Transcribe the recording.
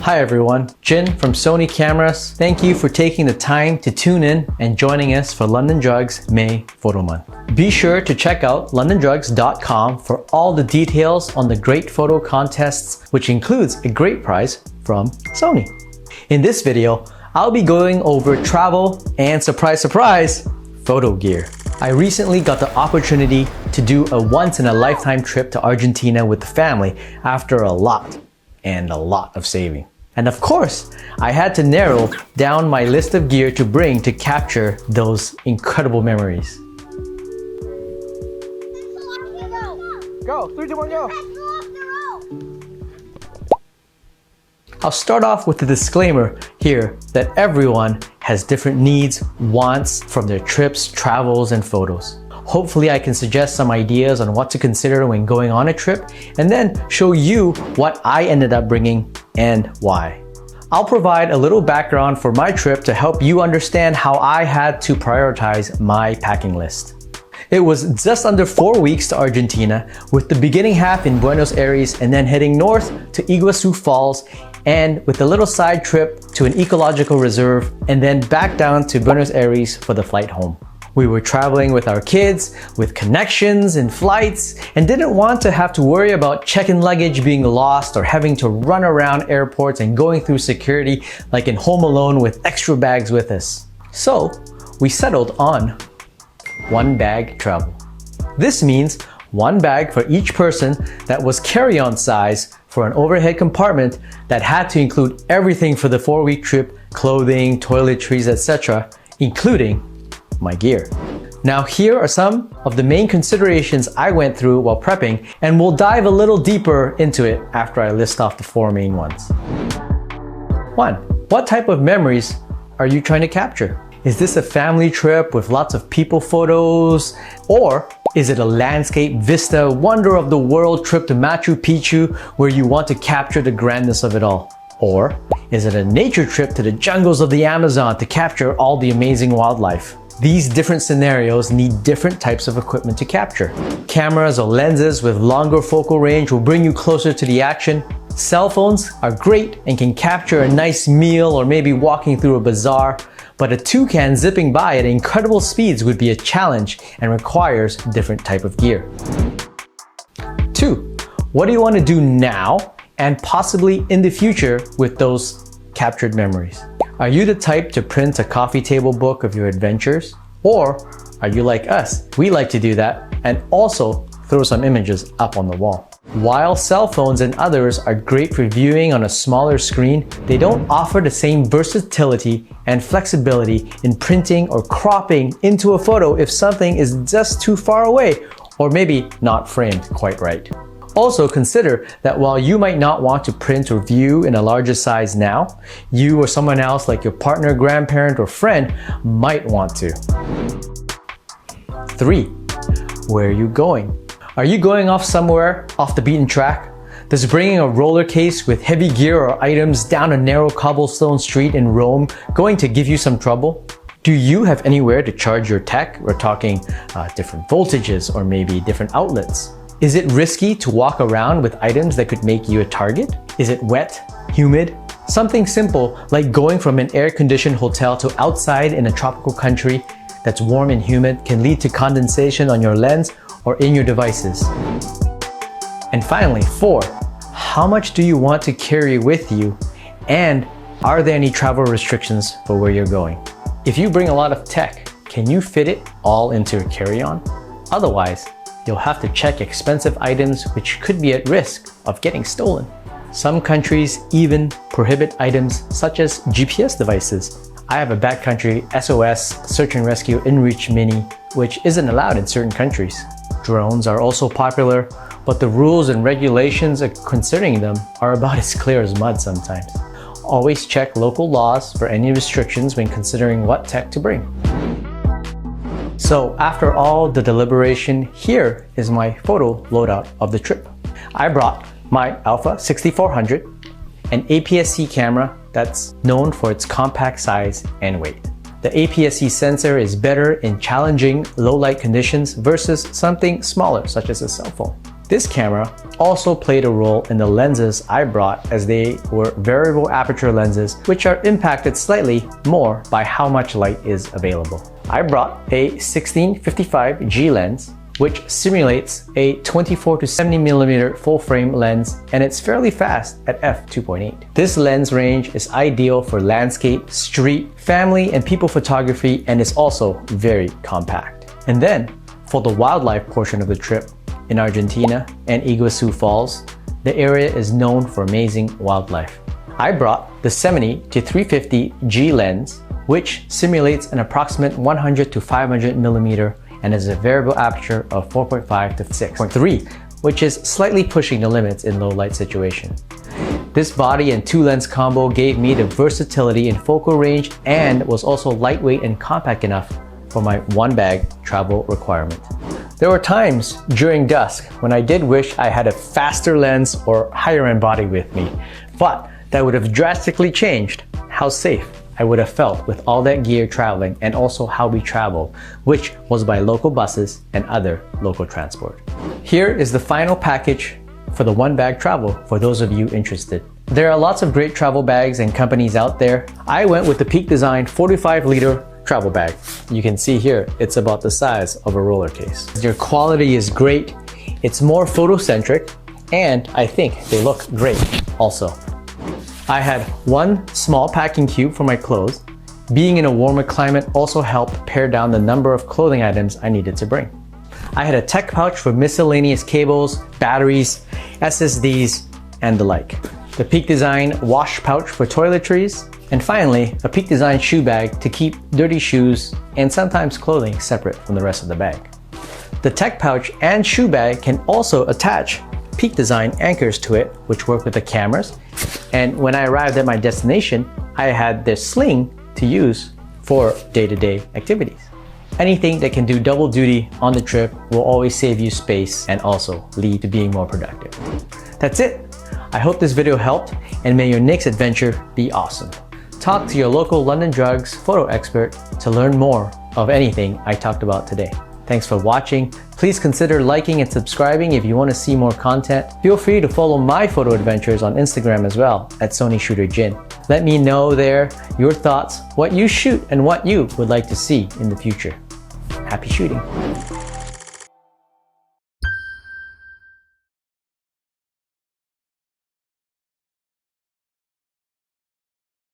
Hi everyone, Jin from Sony Cameras. Thank you for taking the time to tune in and joining us for London Drugs May Photo Month. Be sure to check out londondrugs.com for all the details on the great photo contests, which includes a great prize from Sony. In this video, I'll be going over travel and surprise, surprise, photo gear. I recently got the opportunity to do a once-in-a-lifetime trip to Argentina with the family after a lot of saving. And of course, I had to narrow down my list of gear to bring to capture those incredible memories. Go, 3, 2, 1, go! I'll start off with a disclaimer here that everyone has different needs, wants from their trips, travels, and photos. Hopefully I can suggest some ideas on what to consider when going on a trip and then show you what I ended up bringing and why. I'll provide a little background for my trip to help you understand how I had to prioritize my packing list. It was just under 4 weeks to Argentina, with the beginning half in Buenos Aires and then heading north to Iguazu Falls, and with a little side trip to an ecological reserve and then back down to Buenos Aires for the flight home. We were traveling with our kids, with connections and flights, and didn't want to have to worry about check-in luggage being lost or having to run around airports and going through security like in Home Alone with extra bags with us. So we settled on one bag travel. This means one bag for each person that was carry-on size for an overhead compartment that had to include everything for the 4-week trip, clothing, toiletries, etc., including my gear. Now here are some of the main considerations I went through while prepping, and we'll dive a little deeper into it after I list off the 4 main ones. 1. What type of memories are you trying to capture? Is this a family trip with lots of people photos? Or is it a landscape vista, wonder of the world trip to Machu Picchu where you want to capture the grandness of it all? Or is it a nature trip to the jungles of the Amazon to capture all the amazing wildlife? These different scenarios need different types of equipment to capture. Cameras or lenses with longer focal range will bring you closer to the action. Cell phones are great and can capture a nice meal or maybe walking through a bazaar, but a toucan zipping by at incredible speeds would be a challenge and requires different type of gear. 2. What do you want to do now and possibly in the future with those captured memories? Are you the type to print a coffee table book of your adventures? Or are you like us? We like to do that and also throw some images up on the wall. While cell phones and others are great for viewing on a smaller screen, they don't offer the same versatility and flexibility in printing or cropping into a photo if something is just too far away or maybe not framed quite right. Also consider that while you might not want to print or view in a larger size now, you or someone else like your partner, grandparent, or friend might want to. 3. Where are you going? Are you going off somewhere off the beaten track? Does bringing a roller case with heavy gear or items down a narrow cobblestone street in Rome going to give you some trouble? Do you have anywhere to charge your tech? We're talking different voltages or maybe different outlets. Is it risky to walk around with items that could make you a target? Is it wet, humid? Something simple like going from an air-conditioned hotel to outside in a tropical country that's warm and humid can lead to condensation on your lens or in your devices. And finally, 4. How much do you want to carry with you? And are there any travel restrictions for where you're going? If you bring a lot of tech, can you fit it all into your carry-on? Otherwise, you'll have to check expensive items which could be at risk of getting stolen. Some countries even prohibit items such as GPS devices. I have a backcountry SOS Search and Rescue InReach Mini, which isn't allowed in certain countries. Drones are also popular, but the rules and regulations concerning them are about as clear as mud sometimes. Always check local laws for any restrictions when considering what tech to bring. So after all the deliberation, here is my photo loadout of the trip. I brought my Alpha 6400, an APS-C camera that's known for its compact size and weight. The APS-C sensor is better in challenging low light conditions versus something smaller such as a cell phone. This camera also played a role in the lenses I brought, as they were variable aperture lenses which are impacted slightly more by how much light is available. I brought a 16-55 G lens which simulates a 24 to 70mm full frame lens, and it's fairly fast at f2.8. This lens range is ideal for landscape, street, family, and people photography, and is also very compact. And then for the wildlife portion of the trip, in Argentina and Iguazu Falls, the area is known for amazing wildlife. I brought the 70-350 G lens, which simulates an approximate 100 to 500mm and has a variable aperture of 4.5 to 6.3, which is slightly pushing the limits in low light situation. This body and two lens combo gave me the versatility in focal range and was also lightweight and compact enough for my one bag travel requirement. There were times during dusk when I did wish I had a faster lens or higher end body with me, but that would have drastically changed how safe I would have felt with all that gear traveling, and also how we traveled, which was by local buses and other local transport. Here is the final package for the one bag travel for those of you interested. There are lots of great travel bags and companies out there. I went with the Peak Design 45-liter travel bag. You can see here, it's about the size of a roller case. Their quality is great, it's more photocentric, and I think they look great also. I had one small packing cube for my clothes. Being in a warmer climate also helped pare down the number of clothing items I needed to bring. I had a tech pouch for miscellaneous cables, batteries, SSDs, and the like. The Peak Design wash pouch for toiletries, and finally, a Peak Design shoe bag to keep dirty shoes and sometimes clothing separate from the rest of the bag. The tech pouch and shoe bag can also attach Peak Design anchors to it, which work with the cameras. And when I arrived at my destination, I had this sling to use for day-to-day activities. Anything that can do double duty on the trip will always save you space and also lead to being more productive. That's it. I hope this video helped, and may your next adventure be awesome. Talk to your local London Drugs photo expert to learn more of anything I talked about today. Thanks for watching. Please consider liking and subscribing if you want to see more content. Feel free to follow my photo adventures on Instagram as well, at Sony Shooter Jin. Let me know there your thoughts, what you shoot, and what you would like to see in the future. Happy shooting!